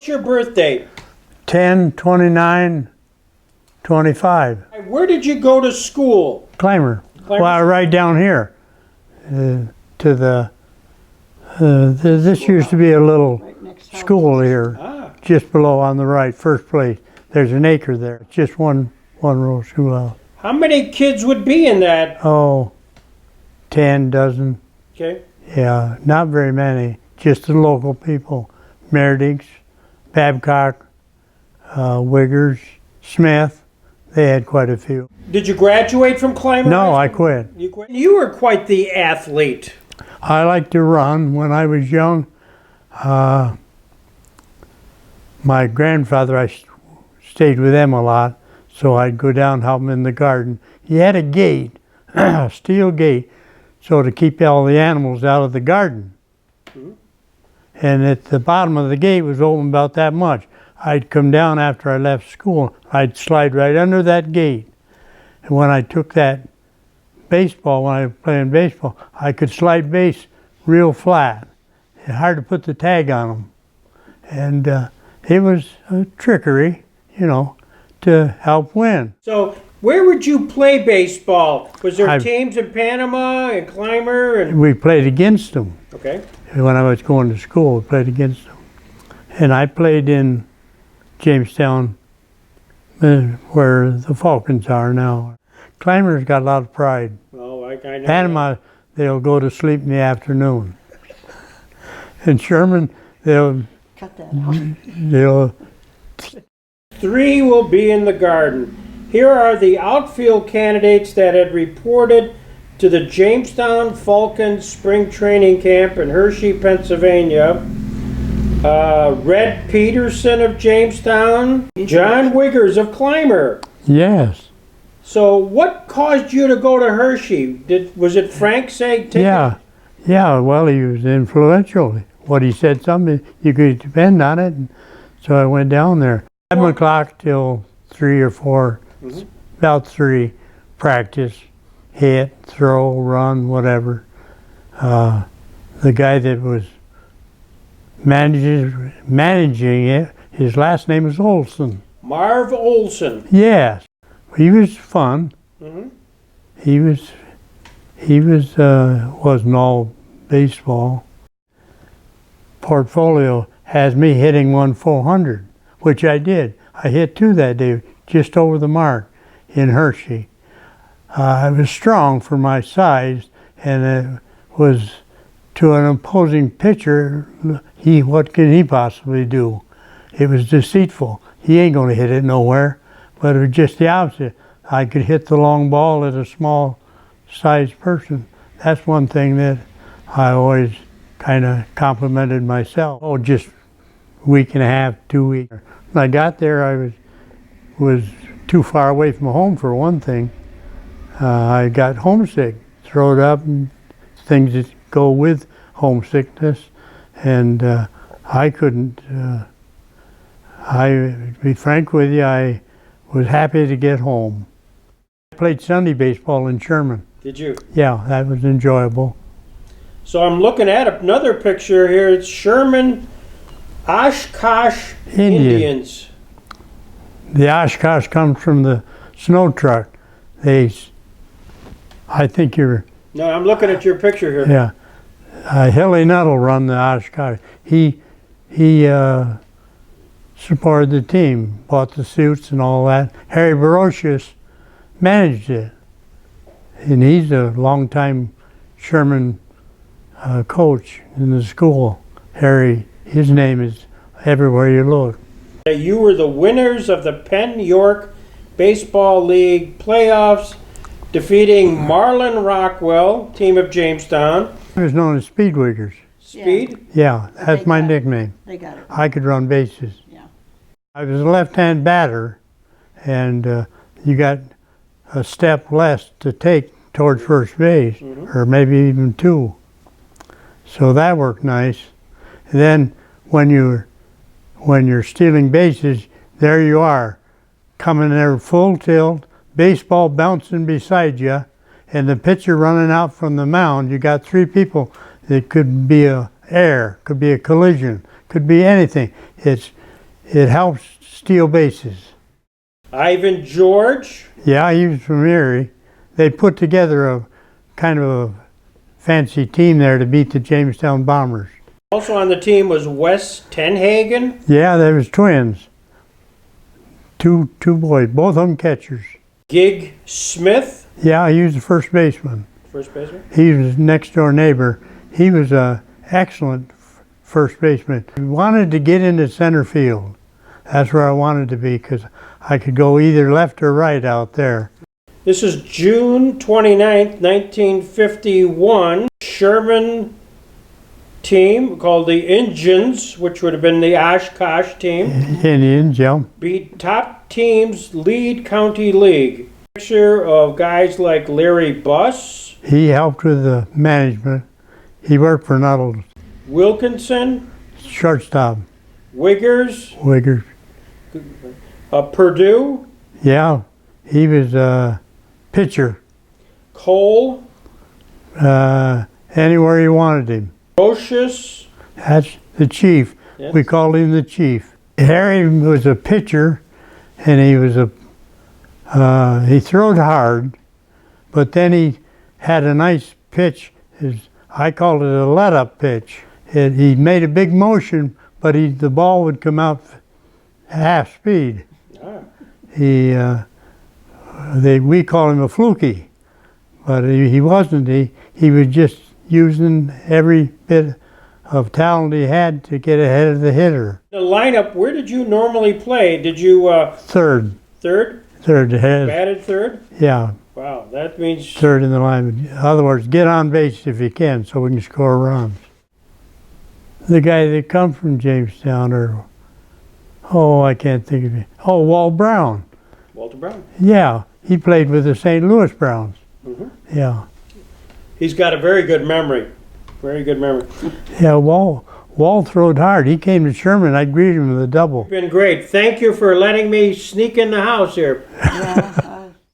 What's your birth date? 10/29/25. Where did you go to school? Clymer. Well, right down here. To the this used to be a little school here, just below on the right, first place. There's an acre there. It's just one row schoolhouse. How many kids would be in that? Oh, 10 dozen. Okay. Yeah, not very many. Just the local people. Meredith's, Babcock, Wiggers, Smith. They had quite a few. Did you graduate from Clymer? No, I quit. You quit? You were quite the athlete. I liked to run when I was young. My grandfather, I stayed with them a lot, so I'd go down and help him in the garden. He had a gate, a steel gate, so to keep all the animals out of the garden. Mm-hmm. And at the bottom of the gate was open about that much. I'd come down after I left school. I'd slide right under that gate. And when I took that baseball, when I was playing baseball, I could slide base real flat. It's hard to put the tag on them. And it was a trickery, to help win. So where would you play baseball? Was there teams in Panama and Clymer? We played against them. Okay. When I was going to school, we played against them. And I played in Jamestown, where the Falcons are now. Clymer's got a lot of pride. Oh, I know. Panama, they'll go to sleep in the afternoon. And Sherman, they'll cut that out. 3 will be in the garden. Here are the outfield candidates that had reported to the Jamestown Falcons spring training camp in Hershey, Pennsylvania. Red Peterson of Jamestown, John Wiggers of Clymer. Yes. So what caused you to go to Hershey? Was it Frank saying take it? Yeah, well, he was influential. What he said, something, you could depend on it. And so I went down there. 7 o'clock till 3 or 4, about 3, practice, hit, throw, run, whatever. The guy that was managing it, his last name is Olson. Marv Olson. Yes. He was fun. Mm-hmm. He wasn't all baseball. Portfolio has me hitting 400, which I did. I hit 2 that day, just over the mark in Hershey. I was strong for my size, and it was to an opposing pitcher, what can he possibly do? It was deceitful. He ain't going to hit it nowhere. But it was just the opposite. I could hit the long ball at a small-sized person. That's one thing that I always kind of complimented myself. Oh, just a week and a half, 2 weeks. When I got there, I was too far away from home for one thing. I got homesick, throwed up, and things that go with homesickness, and I couldn't. To be frank with you, I was happy to get home. I played Sunday baseball in Sherman. Did you? Yeah, that was enjoyable. So I'm looking at another picture here. It's Sherman Oshkosh Indians. The Oshkosh comes from the snow truck. I think you're... No, I'm looking at your picture here. Yeah. Hilly Nuttall run the Oshkosh. He supported the team, bought the suits and all that. Harry Barocious managed it. And he's a longtime Sherman coach in the school. Harry, his name is everywhere you look. You were the winners of the Penn York Baseball League playoffs, defeating Marlin Rockwell, team of Jamestown. He was known as Speed Wiggers. Speed? Yeah, that's my nickname. They got it. I could run bases. Yeah. I was a left-hand batter, and you got a step less to take towards first base, or maybe even 2. So that worked nice. And then when you're stealing bases, there you are, coming there full tilt, baseball bouncing beside you, and the pitcher running out from the mound. You got 3 people. It could be a error, could be a collision, could be anything. It's it helps steal bases. Ivan George. Yeah, he was from Erie. They put together a kind of a fancy team there to beat the Jamestown Bombers. Also on the team was Wes Tenhagen. Yeah, they was twins. Two boys, both of them catchers. Gig Smith. Yeah, he was the first baseman. First baseman. He was next door neighbor. He was a excellent first baseman. He wanted to get into center field. That's where I wanted to be because I could go either left or right out there. This is June 29th, 1951. Sherman team called the Indians, which would have been the Oshkosh team, Indians, yeah. beat top teams lead county league. Picture of guys like Larry Buss, He helped with the management. He worked for Nuttall. Wilkinson, Shortstop, Wiggers, Wiggers. Purdue, Yeah, he was a pitcher. Cole, Anywhere you wanted him. Oshkosh. That's the chief. Yes. We called him the chief. Harry was a pitcher, and he was he throwed hard, but then he had a nice pitch. I called it a let-up pitch. He made a big motion, but the ball would come out half speed. Ah. We call him a fluky, but he wasn't. He was just using every bit of talent he had to get ahead of the hitter. The lineup, where did you normally play? Did you Third. third? Third head. Batted third? Yeah, Wow, that means third in the line. In other words, get on base if you can so we can score runs. The guy that come from Jamestown, I can't think of it. Oh, Walt Brown. Walter Brown. Yeah, he played with the St. Louis Browns. Mhm. Yeah. He's got a very good memory. Very good memory. Yeah, Walt throwed hard. He came to Sherman. I greeted him with a double. Been great. Thank you for letting me sneak in the house here. Yeah.